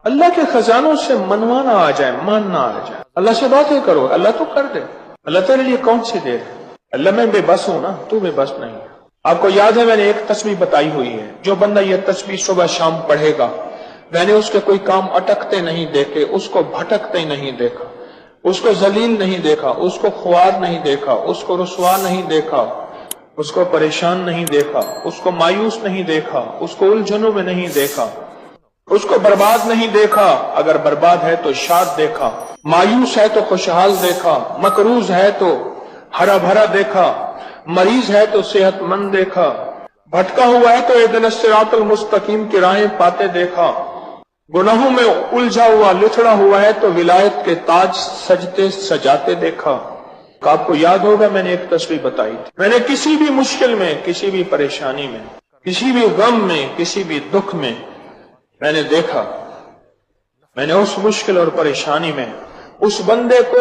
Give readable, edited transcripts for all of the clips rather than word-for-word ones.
اللہ کے خزانوں سے منوانا آ جائے، ماننا آ جائے، اللہ سے باتیں کرو، اللہ تو کر دے۔ اللہ تیرے لیے کون سی دے؟ اللہ میں بے بس ہوں نا، تو بے بس نہیں۔ آپ کو یاد ہے میں نے ایک تسبیح بتائی ہوئی ہے، جو بندہ یہ تسبیح صبح شام پڑھے گا، میں نے اس کے کوئی کام اٹکتے نہیں دیکھے، اس کو بھٹکتے نہیں دیکھا، اس کو ذلیل نہیں دیکھا، اس کو خوار نہیں دیکھا، اس کو رسوا نہیں دیکھا، اس کو پریشان نہیں دیکھا، اس کو مایوس نہیں دیکھا، اس کو الجھنوں میں نہیں دیکھا، اس کو برباد نہیں دیکھا، اگر برباد ہے تو شاد دیکھا، مایوس ہے تو خوشحال دیکھا، مقروض ہے تو ہرا بھرا دیکھا، مریض ہے تو صحت مند دیکھا، بھٹکا ہوا ہے تو اہدنا الصراط المستقیم کی راہیں پاتے دیکھا، گناہوں میں الجھا ہوا لچڑا ہوا ہے تو ولایت کے تاج سجتے سجاتے دیکھا۔ آپ کو یاد ہوگا میں نے ایک تسبیح بتائی تھی، میں نے کسی بھی مشکل میں، کسی بھی پریشانی میں، کسی بھی غم میں، کسی بھی دکھ میں میں نے دیکھا، میں نے اس مشکل اور پریشانی میں اس بندے کو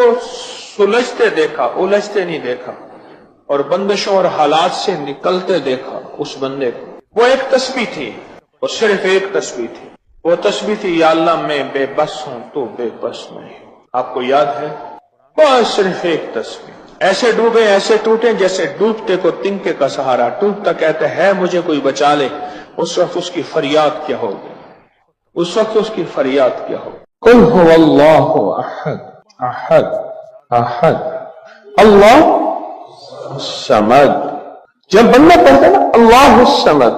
سلجھتے دیکھا، الجھتے نہیں دیکھا، اور بندشوں اور حالات سے نکلتے دیکھا اس بندے کو۔ وہ ایک تسبیح تھی، وہ صرف ایک تسبیح تھی، وہ تسبیح تھی یا اللہ میں بے بس ہوں تو بے بس نہیں۔ آپ کو یاد ہے؟ بس صرف ایک تسبیح، ایسے ڈوبے ایسے ٹوٹے جیسے ڈوبتے کو تنکے کا سہارا، ٹوٹتا کہتے ہے مجھے کوئی بچا لے، اس وقت اس کی فریاد کیا ہوگی، اس وقت اس کی فریاد کیا ہوگی؟ قل هو اللہ احد احد احد اللہ الصمد۔ جب بندہ پڑھتا ہے نا اللہ الصمد،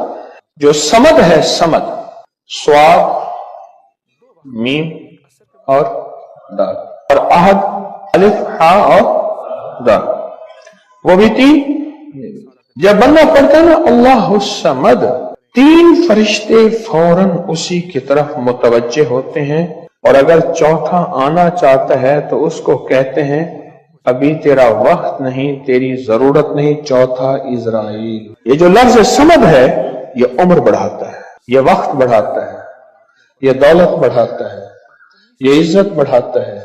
جو صمد ہے، صمد صاد میم اور دال، اور احد الف ہاء اور دال، وہ بھی تین۔ جب بندہ پڑھتا ہے نا اللہ الصمد، تین فرشتے فوراً اسی کی طرف متوجہ ہوتے ہیں، اور اگر چوتھا آنا چاہتا ہے تو اس کو کہتے ہیں ابھی تیرا وقت نہیں، تیری ضرورت نہیں، چوتھا اسرائیل۔ یہ جو لفظ صمد ہے یہ عمر بڑھاتا ہے، یہ وقت بڑھاتا ہے، یہ دولت بڑھاتا ہے، یہ عزت بڑھاتا ہے،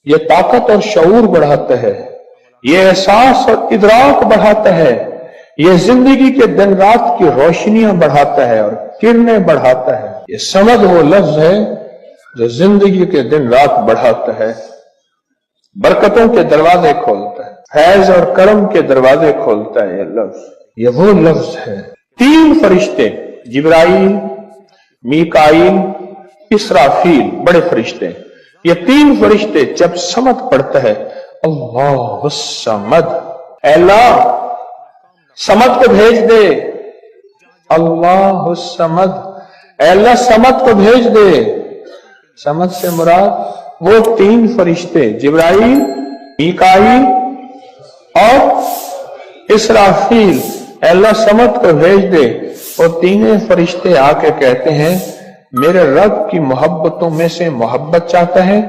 یہ طاقت اور شعور بڑھاتا ہے، یہ احساس اور ادراک بڑھاتا ہے، یہ زندگی کے دن رات کی روشنیاں بڑھاتا ہے اور کرنیں بڑھاتا ہے۔ یہ صمد وہ لفظ ہے جو زندگی کے دن رات بڑھاتا ہے، برکتوں کے دروازے کھولتا ہے، فیض اور کرم کے دروازے کھولتا ہے۔ یہ لفظ، یہ وہ لفظ ہے۔ تین فرشتے، جبرائیل، میکائیل، اسرافیل، بڑے فرشتے، یہ تین فرشتے جب صمد پڑھتا ہے اللہ الصمد، اے اللہ صمد کو بھیج دے، اللہ الصمد، اے اللہ صمد کو بھیج دے۔ صمد سے مراد وہ تین فرشتے جبرائیل، میکائیل اور اسرافیل، اے اللہ صمد کو بھیج دے۔ وہ تینوں فرشتے آ کے کہتے ہیں میرے رب کی محبتوں میں سے محبت چاہتا ہے،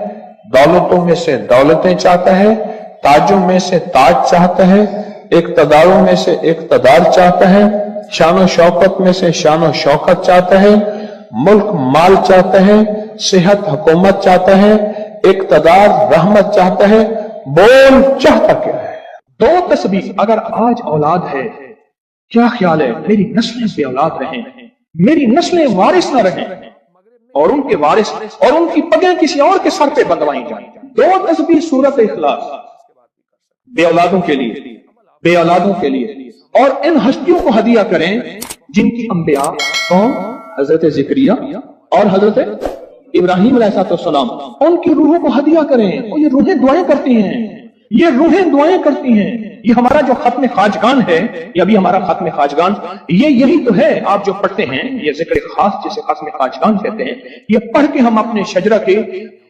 دولتوں میں سے دولتیں چاہتا ہے، تاجوں میں سے تاج چاہتا ہے، اقتداروں میں سے اقتدار چاہتا ہے، شان و شوکت میں سے شان و شوکت چاہتا ہے، ملک مال چاہتا ہے، صحت حکومت چاہتا ہے، اقتدار رحمت چاہتا ہے۔ بول چاہتا کیا ہے؟ دو تسبیح اگر آج اولاد ہے، کیا خیال ہے میری نسلیں بے اولاد رہیں، میری نسلیں وارث نہ رہیں، اور ان کے وارث اور ان کی پگیں کسی اور کے سر پہ بندوائی جائیں۔ دو تسبیح سورت اخلاص، بے اولادوں کے لیے، بے اولادوں کے لیے، اور ان ہستیوں کو ہدیہ کریں جن کی انبیاء کون؟ حضرت زکریا اور حضرت ابراہیم علیہ السلام، ان کی روحوں کو ہدیہ کریں۔ اور یہ روحیں دعائیں کرتی ہیں، یہ روحیں دعائیں کرتی ہیں۔ یہ ہمارا جو ختم خواجگان ہے، یہ ابھی ہمارا ختم خواجگان، یہ یہی تو ہے آپ جو پڑھتے ہیں، یہ ذکر خاص جسے ختم خواجگان کہتے ہیں۔ یہ پڑھ کے ہم اپنے شجرہ کے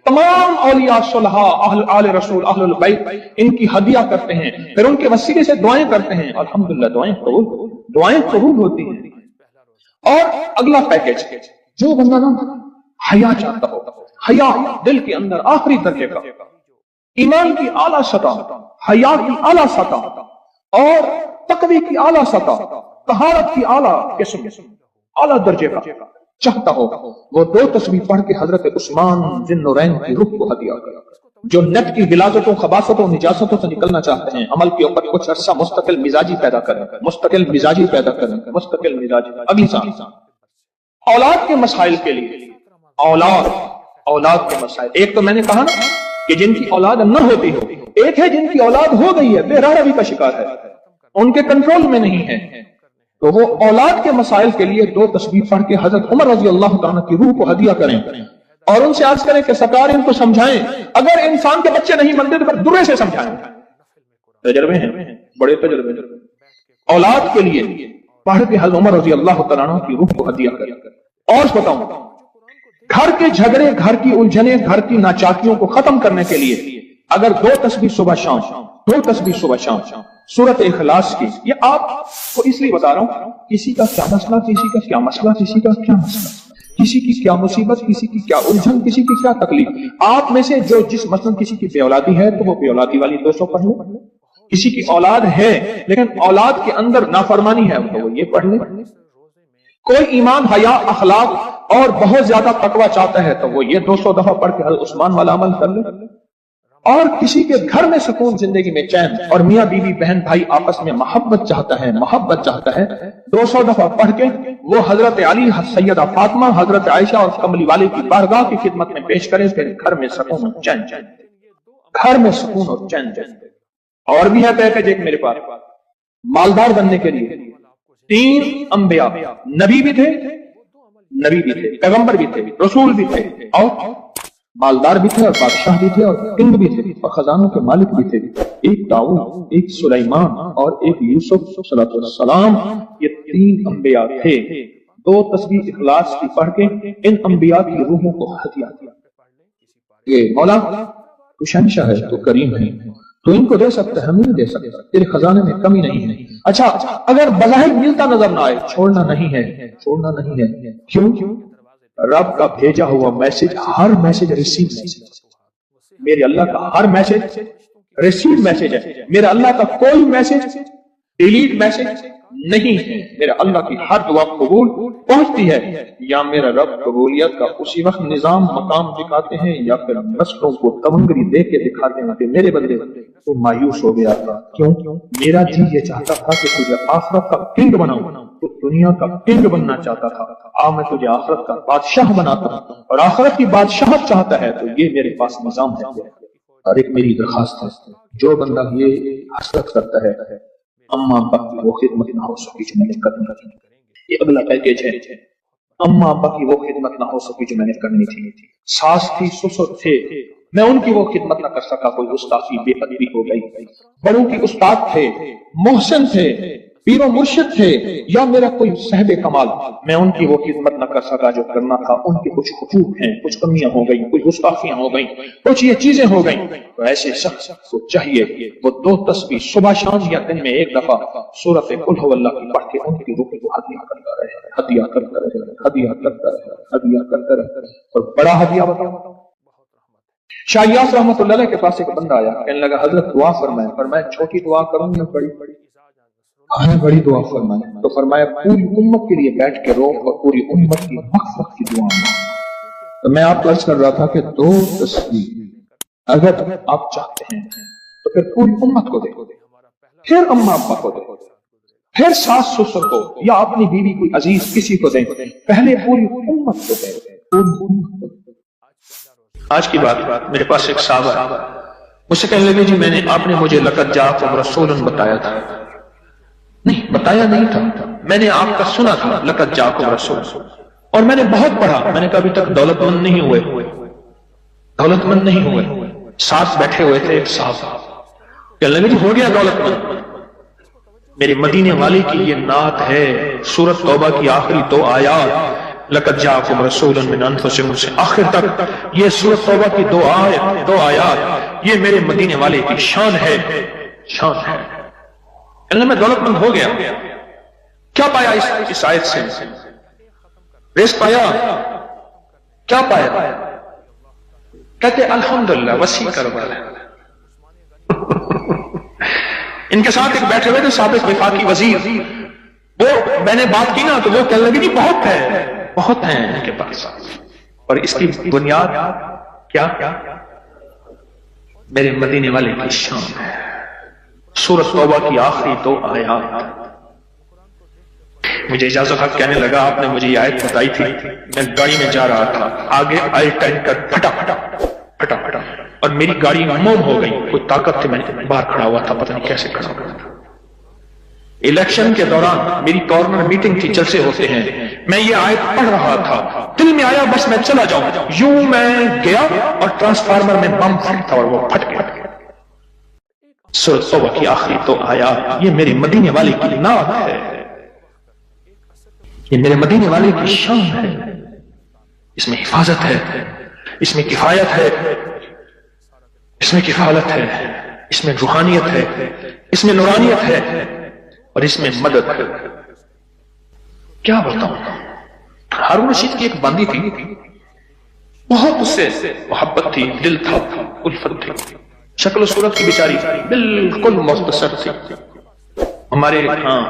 تمام اولیاء صلحاء، آل رسول، اہل البیت، ان کی ہدیہ کرتے ہیں، پھر ان کے وسیلے سے دعائیں کرتے ہیں۔ الحمدللہ دعائیں قبول ہوتی ہیں۔ اور اگلا پیکج، جو بندہ نا حیا چاہتا ہو، حیا دل کے اندر آخری درجے کا، ایمان کی اعلیٰ سطح، حیا کی اعلیٰ سطح، اور تقوی کی اعلیٰ سطح، طہارت کی اعلیٰ قسم، اعلیٰ درجے کا چاہتا ہو، وہ دو تسبیح پڑھ کے حضرت عثمان ذی النورین کی روح کو ہدیہ کرے۔ جو نیٹ کی غلاظتوں، خباثتوں، نجاستوں سے نکلنا چاہتے ہیں، عمل کے اوپر کچھ عرصہ مستقل مزاجی پیدا کریں، مستقل مزاجی پیدا کریں، مستقل مزاجی۔ اگلی سال اولاد کے مسائل کے لیے، اولاد اولاد کے مسائل. ایک تو میں نے کہا کہ جن کی اولاد نہ ہوتی ہو، ایک ہے جن کی اولاد ہو گئی ہے، بے روی کا شکار ہے، ان کے کنٹرول میں نہیں ہے. تو وہ اولاد کے مسائل کے لیے 2 تسبیح پڑھ کے حضرت عمر رضی اللہ تعالیٰ کی روح کو ہدیہ کریں اور ان سے عرض کریں کہ سرکار ان کو سمجھائیں. اگر انسان کے بچے نہیں بنتے تو پھر درے سے سمجھائیں. تجربے ہیں، بڑے تجربے. اولاد کے لیے پڑھ کے حضرت عمر رضی اللہ تعالیٰ کی روح کو ہدیہ کریں. اور بتاؤں، گھر کے جھگڑے، گھر کی الجھنیں، گھر کی ناچاکیوں کو ختم کرنے کے لیے اگر 2 تسبیح صبح شام، 2 تسبیح صبح شام سورۃ اخلاص کی. یہ آپ کو اس لیے بتا رہا ہوں، کسی کا کیا مسئلہ، کسی کا کیا مسئلہ، کسی کا کیا مسئلہ، کسی کی کیا مصیبت، کسی کی کیا الجھن، کسی کی کیا تکلیف. آپ میں سے جو جس مثلا کسی کی بے اولادی ہے تو وہ بے اولادی والی 200 پڑھ لے. کسی کی اولاد ہے لیکن اولاد کے اندر نافرمانی ہے تو وہ یہ پڑھ لے. کوئی ایمان، حیا، اخلاق اور بہت زیادہ تقوی چاہتا ہے تو وہ یہ 200 دفعہ پڑھ کے حضرت عثمان والا عمل کر لے. اور کسی کے گھر میں سکون، زندگی میں چین، اور میاں بیوی بہن بھائی آپس میں محبت چاہتا ہے، محبت چاہتا ہے، 200 دفعہ پڑھ کے وہ حضرت علی، سیدہ فاطمہ، حضرت عائشہ اور کملی والے کی بارگاہ کی خدمت میں پیش کرے. پھر گھر میں سکون اور چین، گھر میں سکون اور چین. اور بھی ہے پیکج ایک میرے پاس مالدار بننے کے لیے. 3 انبیاء، نبی بھی تھے، پیغمبر بھی تھے، رسول بھی تھے، اور مالدار بھی تھے، اور بادشاہ بھی تھے، اور کنگ بھی تھے، اور خزانوں کے مالک بھی تھے. ایک داؤد، ایک سلیمان اور ایک یوسف صلی اللہ علیہ وسلم. یہ 3 انبیاء تھے. 2 تسبیح اخلاص کی پڑھ کے ان انبیاء کی روحوں کو ہدیہ دیا. یہ مولا تو شہنشاہ ہے، تو کریم ہے، تو ان کو دے سکتا ہے، ہم نہیں دے سکتا. تیرے خزانے میں کمی نہیں ہے. اچھا، اگر بظاہر ملتا نظر نہ آئے، چھوڑنا نہیں ہے، چھوڑنا نہیں ہے. کیوں؟ رب کا بھیجا ہوا میسج، ہر میسج ریسیو میسج. میرے اللہ کا ہر میسج ریسیو میسج ہے. میرا اللہ کا کوئی میسج ڈیلیٹ میسج نہیں ہے. میرا اللہ کی ہر دعا قبول پہنچتی ہے. یا میرا رب قبولیت کا اسی وقت نظام مقام دکھاتے ہیں، یا پھر مسلوں کو تمنگری دے کے دکھاتے ہیں کہ میرے بندے تو مایوس ہو گیا تھا. کیوں؟ میرا جی یہ چاہتا تھا کہ تجھے آخرت کا کنگ بناؤں، تو دنیا کا کنگ بننا چاہتا تھا. میں تجھے آخرت کا بادشاہ بناتا ہوں، اور آخرت کی بادشاہت چاہتا ہے تو یہ میرے پاس نظام ہے. اور ایک میری درخواست ہے، جو بندہ یہ حسرت کرتا ہے اما ابا کی وہ خدمت نہ ہو سکی جو میں نے کرنی تھی. یہ اگلا پیکیج ہے. اما ابا کی وہ خدمت نہ ہو سکی جو میں نے کرنی تھی. ساس تھی، سسر تھے، میں ان کی وہ خدمت نہ کر سکا. کوئی گستاخی، بے ادبی ہو گئی. بڑوں کی استاد تھے، محسن تھے، پیر و مرشد تھے، یا میرا کوئی صاحب کمال، میں ان کی وہ خدمت نہ کر سکا جو کرنا تھا. ان کے کچھ حقوق ہیں، کچھ کمیاں ہو گئی، کچھ گستاخیاں ہو گئی، کچھ یہ چیزیں ہو گئی. تو ایسے شخص کو چاہیے وہ 2 تسبیح صبح شام یا دن میں 1 دفعہ سورۃ قل هو اللہ کی پڑھ کے ان کی روح کو ہدیہ کرتا رہے، ہدیہ کرتا رہے، ہدیہ کرتا رہے، ہدیہ کرتا رہے. اور بڑا ہدیہ بتاؤ، شاہ یاس رحمۃ اللہ علیہ کے پاس ایک بندہ آیا، کہنے لگا حضرت دعا فرمائیں. فرمایا چھوٹی دعا کروں یا بڑی؟ بڑی دعا فرمائیں. تو فرمایا پوری امت کے لیے بیٹھ کے رو اور پوری امت کی مغفرت کی دعا. تو میں آپ کو عرض کر رہا تھا کہ 2 تسبیح اگر آپ چاہتے ہیں تو پھر پوری امت کو دے، پھر اما ابا کو دے، پھر ساس سسر کو، یا اپنی بیوی کوئی عزیز کسی کو دیں. پہلے پوری امت کو دے. آج کی بات، میرے پاس ایک صحابہ مجھ سے کہنے لگے جی میں نے، آپ نے مجھے لقد جاءکم رسول بتایا تھا. نہیں، بتایا نہیں تھا، میں نے آپ کا سنا تھا لقد جاءکم رسول، اور میں نے بہت پڑھا. میں نے کہا ابھی تک دولت مند نہیں ہوئے، دولت مند نہیں ہوئے. ساتھ بیٹھے ہوئے تھے ایک صاحب، کہنے لگے جی ہو گیا دولت مند. میرے مدینے والے کی یہ نعت ہے، سورۃ توبہ کی آخری 2 آیات، لقد جاءکم رسول من انفسکم سے آخر تک یہ سورۃ توبہ کی 2 آیات، یہ میرے مدینے والے کی شان ہے، شان ہے. میں دولت مند ہو گیا. کیا پایا اس آیت سے؟ رزق پایا؟ کیا پایا؟ کہتے الحمدللہ وسیع کاروبار ہے. ان کے ساتھ ایک بیٹھے ہوئے تھے سابق وفاقی وزیر، وہ میں نے بات کی نا تو وہ کہنے لگے جی بہت ہے، بہت ہیں ان کے پاس. اور اس کی بنیاد کیا؟ میرے مدینے والے کی شان ہے. سورۃ توبہ کی آخری 2 آیات. مجھے اجازت حق کہنے لگا آپ نے مجھے یہ آیت بتائی تھی، میں گاڑی میں جا رہا تھا، آگے آئے ٹینکر پھٹا اور میری گاڑی موم ہو گئی، کوئی طاقت تھی، میں باہر کھڑا ہوا تھا، پتہ نہیں کیسے کھڑا ہوا تھا۔ الیکشن کے دوران میری کارنر میٹنگ تھی، جلسے ہوتے ہیں، میں یہ آیت پڑھ رہا تھا، دل میں آیا بس میں چلا جاؤں، یوں میں گیا اور ٹرانسفارمر میں بم پھٹا اور وہ پھٹ گیا۔ سورۃ توبہ کی آخری تو آیات، یہ میرے مدینے والے کی نعت ہے، یہ میرے مدینے والے کی شان ہے، اس میں حفاظت ہے، اس میں کفایت ہے، اس میں کفالت ہے، اس میں روحانیت ہے، اس میں نورانیت ہے، اور اس میں مدد ہے۔ کیا بتاؤں، ہارون رشید کی ایک باندی تھی، بہت اس سے محبت تھی، دل تھا، الفت تھی، شکل و صورت کی بیچاری بالکل مختصر تھی۔ ہمارے ہاں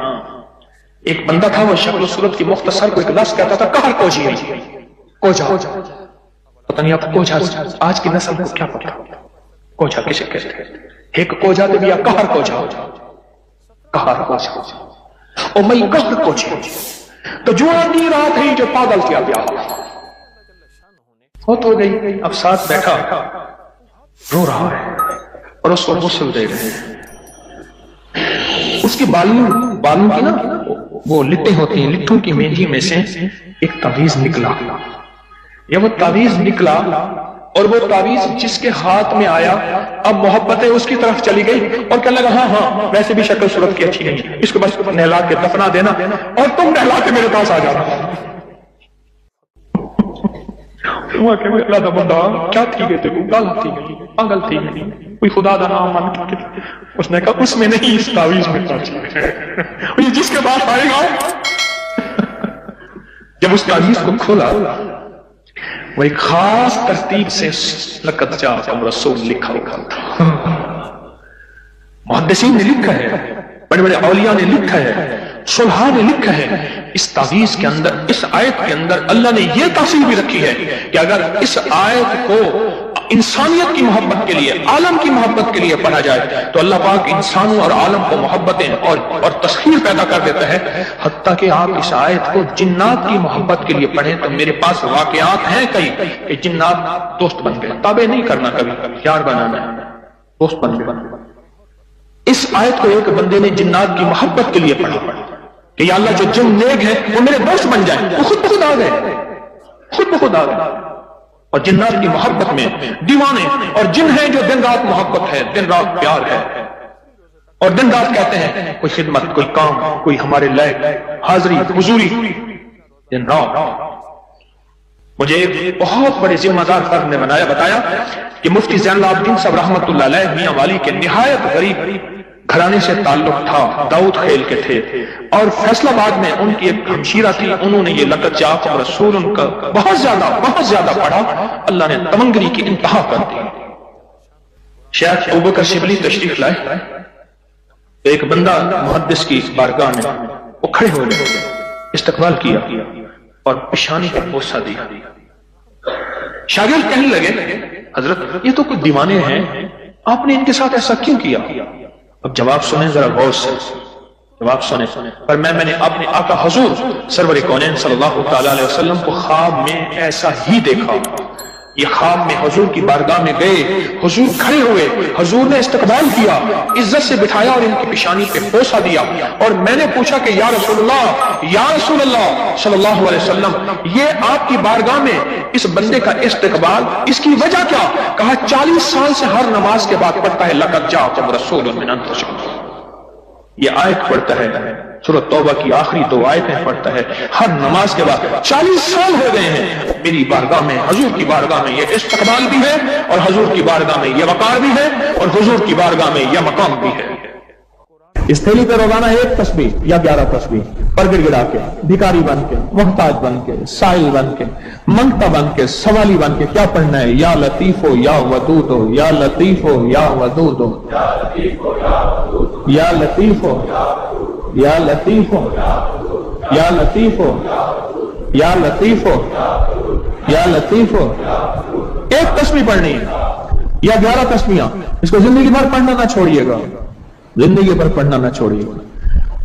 ایک بندہ تھا، وہ شکل و صورت کی مختصر کو ایک لفظ کہتا تھا کہر کوجی، کوجا، پتہ نہیں آپ کوجا آج کی نسل کو کیا پتا کوجا کسے کہتے ہیں، ایک کوجا دے بیا کہر کوجا، کہر کوجا او مئی کہر کوجا تو جو آدھی رات ہے جو پاگل کیا پیا ہو تو گئی، اب ساتھ بیٹھا رو رہا ہے اور اس کو غسل دے رہے ہیں، اس کے بالوں کی نا وہ لٹیں ہوتی ہیں، لٹوں کی مہندی میں سے ایک تعویذ نکلا، یا وہ تعویذ نکلا اور وہ تعویذ جس کے ہاتھ میں آیا اب محبتیں اس کی طرف چلی گئی اور کہنے لگا ہاں ویسے بھی شکل صورت کی اچھی نہیں، اس کو بس نہلا کے دفنا دینا اور تم نہلا کے میرے پاس آ جانا۔ اللہ دا بندہ کیا تھی گئے تھے، گالا تھی گئی، پاگل تھی گئی، کوئی خدا دا نام مان کے، اس نے کہا اس میں نہیں، اس تعویذ میں یہ جس کے پاس آئے گا۔ جب اس تعویذ کو کھولا وہ ایک خاص ترتیب سے لقد جاءکم رسول لکھا ہوا تھا، محدثین نے لکھا ہے، بڑے بڑے اولیاء نے لکھا ہے، صلحاء نے لکھا ہے، اس تعویذ کے اندر، اس آیت کے اندر اللہ نے یہ تاثیر بھی رکھی ہے کہ اگر اس آیت کو انسانیت کی محبت کے لیے، عالم کی محبت کے لیے پڑھا جائے تو اللہ پاک انسانوں اور عالم کو محبتیں اور تسخیر پیدا کر دیتا ہے، حتیٰ کہ آپ اس آیت کو جنات کی محبت کے لیے پڑھیں تو میرے پاس واقعات ہیں کئی کہ جنات دوست بن گئے، تابع نہیں کرنا، کبھی یار بنانا ہے، دوست بن گئے۔ اس آیت کو ایک بندے نے جنات کی محبت کے لیے پڑھا کہ یا اللہ جو جن نیک ہیں وہ میرے دوست بن جائیں، وہ خود بخود آ گئے، خود بخود آ گئے، اور جنات کی محبت میں دیوانے اور جن ہیں جو دن رات محبت ہے، دن رات پیار ہے، اور دن رات کہتے ہیں کوئی خدمت، کوئی کام، کوئی ہمارے لائق حاضری حضوری، دن رات۔ مجھے ایک بہت بڑے ذمہ دار فرد نے بتایا کہ مفتی زین العابدین صاحب رحمت اللہ علیہ میاں والی کے نہایت غریب گھرانے سے تعلق تھا، داؤد خیل کے تھے، اور فیصل آباد میں ان کی ایک ہمشیرہ تھی، انہوں نے یہ لقد جاءکم رسول ان کا بہت زیادہ پڑھا، اللہ نے تمنگری کی انتہا کر دی۔ شیخ ابوبکر شبلی تشریف لائے، ایک بندہ محدث کی بارگاہ میں وہ کھڑے ہوئے، استقبال کیا اور پیشانی پر بوسہ دیا۔ شاگرد کہنے لگے حضرت یہ تو کچھ دیوانے ہیں، آپ نے ان کے ساتھ ایسا کیوں کیا؟ اب جواب سنیں ذرا غور سے، جواب سنیں۔ پر میں نے اپنے آقا حضور سرور کونین صلی اللہ تعالی علیہ وسلم کو خواب میں ایسا ہی دیکھا، یہ خواب میں حضور کی بارگاہ میں گئے، حضور کھڑے ہوئے، حضور نے استقبال کیا، عزت سے بٹھایا اور ان کی پیشانی پہ بوسہ دیا، اور میں نے پوچھا کہ یا رسول اللہ صلی اللہ علیہ وسلم یہ آپ کی بارگاہ میں اس بندے کا استقبال، اس کی وجہ کیا؟ کہا 40 سال سے ہر نماز کے بعد پڑھتا ہے لقد جاءکم رسول من انفسکم، یہ آیت پڑھتا ہے، سورۃ توبہ کی آخری 2 آیتیں پڑھتا ہے ہر نماز کے بعد، 40 سال ہو گئے ہیں میری بارگاہ میں، حضور کی بارگاہ میں یہ استقبال بھی ہے، اور حضور کی بارگاہ میں یہ وقار بھی ہے، اور حضور کی بارگاہ میں یہ مقام بھی ہے۔ اس تھیلی پہ روزانہ 1 تسبیح یا 11 تسبیح پر گڑ گڑا کے، بھکاری بن کے، محتاج بن کے، سائل بن کے، منگتا بن کے، سوالی بن کے کیا پڑھنا ہے؟ یا لطیف ہو یا ودود ہو، یا لطیف ہو یا ودود ہو، یا لطیف ہو یا لطیف ہو، یا لطیف ہو یا لطیف ہو یا لطیف ہو۔ 1 تسبیح پڑھنی ہے یا 11 تسبیحاں، اس کو زندگی بھر پڑھنا نہ چھوڑیے گا، زندگی بھر پڑھنا نہ چھوڑیے گا۔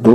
2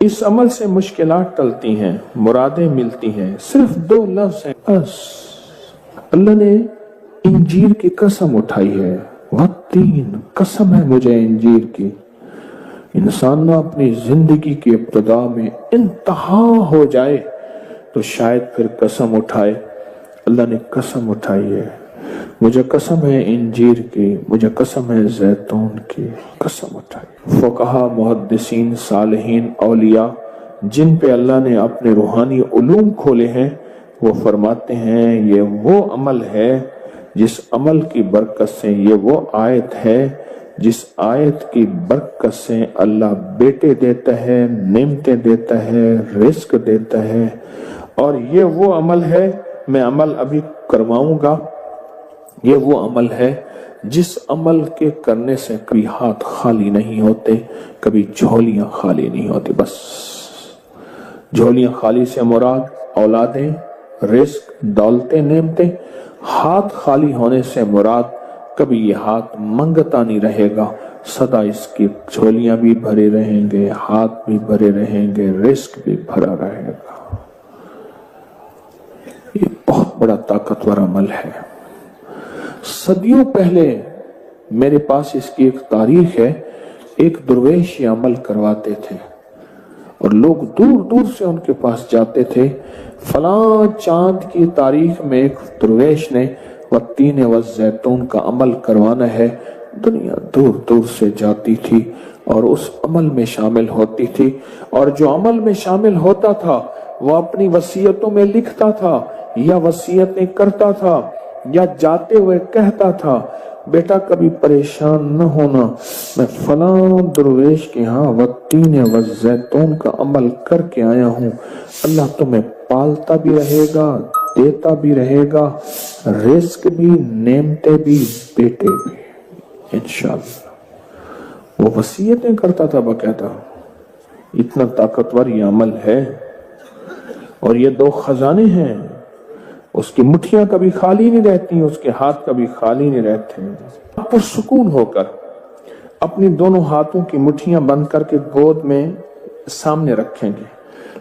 اس عمل سے مشکلات ٹلتی ہیں، مرادیں ملتی ہیں، صرف 2 لفظ ہیں بس۔ اللہ نے انجیر کی قسم اٹھائی ہے، والتین، قسم ہے مجھے انجیر کی۔ انسان نہ اپنی زندگی کی ابتدا میں انتہا ہو جائے تو شاید پھر قسم اٹھائے۔ اللہ نے قسم اٹھائی ہے، مجھے قسم ہے انجیر کی، مجھے قسم ہے زیتون کی، قسم اٹھائی۔ فقہا، محدثین، صالحین، اولیاء جن پہ اللہ نے اپنے روحانی علوم کھولے ہیں، وہ فرماتے ہیں یہ وہ عمل ہے جس عمل کی برکت سے، یہ وہ آیت ہے جس آیت کی برکت سے اللہ بیٹے دیتا ہے، نعمتیں دیتا ہے، رزق دیتا ہے، اور یہ وہ عمل ہے، میں عمل ابھی کرواؤں گا، یہ وہ عمل ہے جس عمل کے کرنے سے کبھی ہاتھ خالی نہیں ہوتے، کبھی جھولیاں خالی نہیں ہوتی۔ بس جھولیاں خالی سے مراد اولادیں، رزق، دولتیں، نعمتیں۔ ہاتھ خالی ہونے سے مراد کبھی یہ ہاتھ منگتا نہیں رہے گا، سدا اس کی جھولیاں بھی بھرے رہیں گے، ہاتھ بھی بھرے رہیں گے، رزق بھی بھرا رہے گا۔ یہ بہت بڑا طاقتور عمل ہے۔ صدیوں پہلے میرے پاس اس کی ایک تاریخ ہے، ایک درویش یہ عمل کرواتے تھے اور لوگ دور دور سے ان کے پاس جاتے تھے۔ فلاں چاند کی تاریخ میں ایک درویش نے والتین والزیتون کا عمل کروانا ہے، دنیا دور دور سے جاتی تھی اور اس عمل میں شامل ہوتی تھی، اور جو عمل میں شامل ہوتا تھا وہ اپنی وصیتوں میں لکھتا تھا یا وصیتیں کرتا تھا یا جاتے ہوئے کہتا تھا، بیٹا کبھی پریشان نہ ہونا، میں فلاں درویش کے ہاں والتین والزیتون کا عمل کر کے آیا ہوں، اللہ تمہیں پالتا بھی رہے گا، دیتا بھی رہے گا، رزق بھی، نعمتیں بھی، بیٹے بھی، انشاءاللہ۔ وہ وصیتیں کرتا تھا باقاعدہ۔ اتنا طاقتور یہ عمل ہے، اور یہ 2 خزانے ہیں، اس کی مٹھیاں کبھی خالی نہیں رہتی، اس کے ہاتھ کبھی خالی نہیں رہتے۔ آپ پرسکون ہو کر اپنی دونوں ہاتھوں کی مٹھیاں بند کر کے گود میں سامنے رکھیں گے،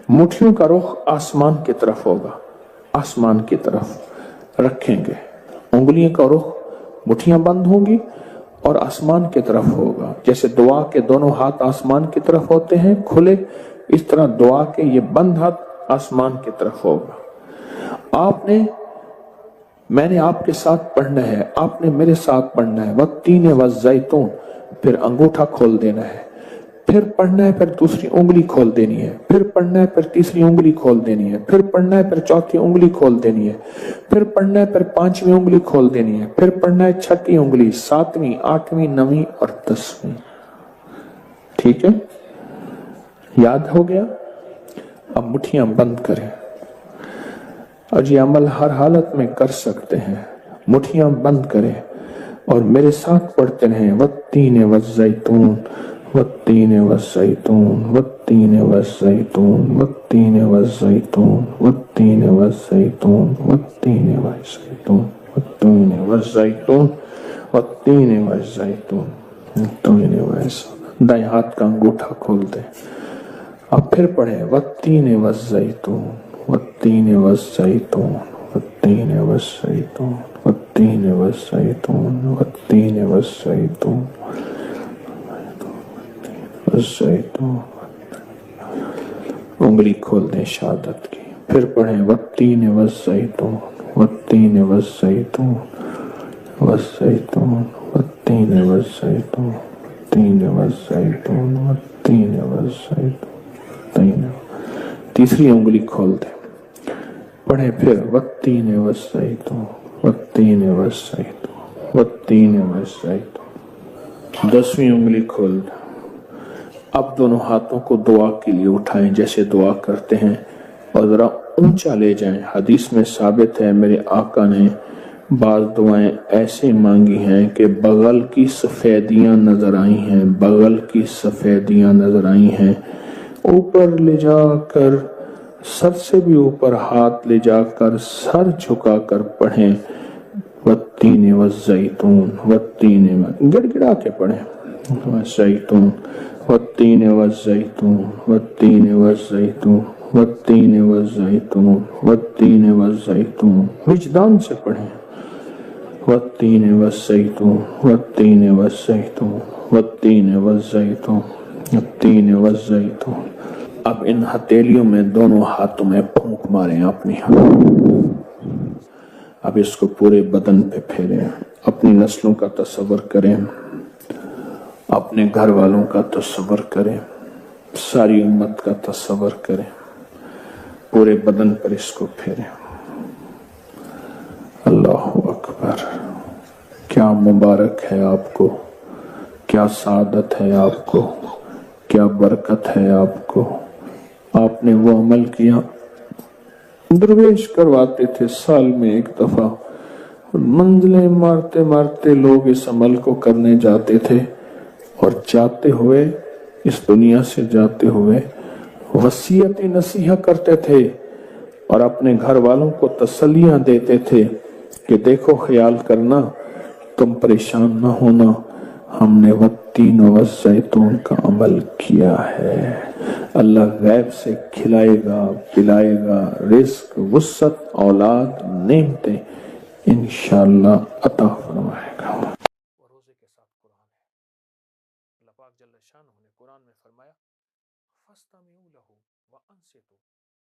مٹھیوں کا رخ آسمان کی طرف ہوگا، آسمان کی طرف رکھیں گے، انگلیوں کا رخ، مٹھیاں بند ہوں گی اور آسمان کی طرف ہوگا۔ جیسے دعا کے دونوں ہاتھ آسمان کی طرف ہوتے ہیں کھلے، اس طرح دعا کے یہ بند ہاتھ آسمان کی طرف ہوگا۔ میں نے آپ کے ساتھ پڑھنا ہے، آپ نے میرے ساتھ پڑھنا ہے، والتین والزیتون، پھر انگوٹھا کھول دینا ہے، پھر پڑھنا ہے، پھر دوسری انگلی کھول دینی ہے، پھر پڑھنا ہے، پھر تیسری انگلی کھول دینی ہے، پھر پڑھنا ہے، پھر چوتھی انگلی کھول دینی ہے، پھر پڑھنا ہے، پھر 5ویں انگلی کھول دینی ہے، پھر پڑھنا ہے 6ٹھی انگلی، 7ویں، 8ویں، 9ویں اور 10ویں۔ ٹھیک ہے، یاد ہو گیا؟ اب مٹھیاں بند کریں، اور یہ عمل ہر حالت میں کر سکتے ہیں۔ مٹھیاں بند کریں اور میرے ساتھ پڑھتے رہیں، والتین والزیتون، والتین والزیتون، والتین والزیتون، والتین والزیتون، والتین والزیتون، والتین والزیتون، والتین والزیتون، والتین والزیتون، والتین والزیتون۔ دائیں ہاتھ کا انگوٹھا کھول دیں، اب پھر پڑھیں، والتین والزیتون، والتین والزیتون، والتین والزیتون، والتین والزیتون، والتین والزیتون، والزیتون۔ انگلی کھول دیں شہادت کی، پھر پڑھیں، والتین والزیتون، والتین والزیتون، والزیتون، والتین والزیتون، والتین والزیتون، والتین والزیتون۔ تیسری انگلی کھول دیں، پڑھیں پھر، والتین والزیتون، والتین والزیتون، والتین والزیتون۔ 10ویں انگلی کھول دیں۔ اب دونوں ہاتھوں کو دعا کے لیے اٹھائیں جیسے دعا کرتے ہیں، اور ذرا اونچا لے جائیں۔ حدیث میں ثابت ہے میرے آقا نے بعض دعائیں ایسے مانگی ہیں کہ بغل کی سفیدیاں نظر آئی ہیں، بغل کی سفیدیاں نظر آئی ہیں۔ اوپر لے جا کر، سر سے بھی اوپر ہاتھ لے جا کر، سر جھکا کر پڑھیں، والتین والزیتون، والتین، گڑ گڑا کے پڑھیں، والزيتون والتين والزيتون والتين والزيتون والتين والزيتون والتين والزيتون وجدان سے پڑھیں والتين والزيتون والتين والزيتون والتين والزيتون والتين والزيتون اب ان ہتھیلیوں میں دونوں ہاتھوں میں پھونک ماریں اپنی اب اس کو پورے بدن پہ پھیریں اپنی نسلوں کا تصور کریں اپنے گھر والوں کا تصور کریں ساری امت کا تصور کریں پورے بدن پر اس کو پھیریں اللہ اکبر کیا مبارک ہے آپ کو کیا سعادت ہے آپ کو کیا برکت ہے آپ کو آپ نے وہ عمل کیا درویش کرواتے تھے سال میں ایک دفعہ منزلیں مارتے مارتے لوگ اس عمل کو کرنے جاتے تھے اور جاتے ہوئے اس دنیا سے جاتے ہوئے وصیت نصیحہ کرتے تھے اور اپنے گھر والوں کو تسلیاں دیتے تھے کہ دیکھو خیال کرنا تم پریشان نہ ہونا ہم نے والتین والزیتون کا عمل کیا ہے اللہ غیب سے کھلائے گا پلائے گا رزق وسعت اولاد نعمتیں انشاءاللہ عطا فرمائے گا روزے کے ساتھ قرآن ہے اللہ پاک جل شانہ نے قرآن میں فرمایا فَاسْتَمِعُوا لَهُ وَأَنصِتُوا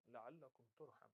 لَعَلَّكُمْ تُرْحَمُونَ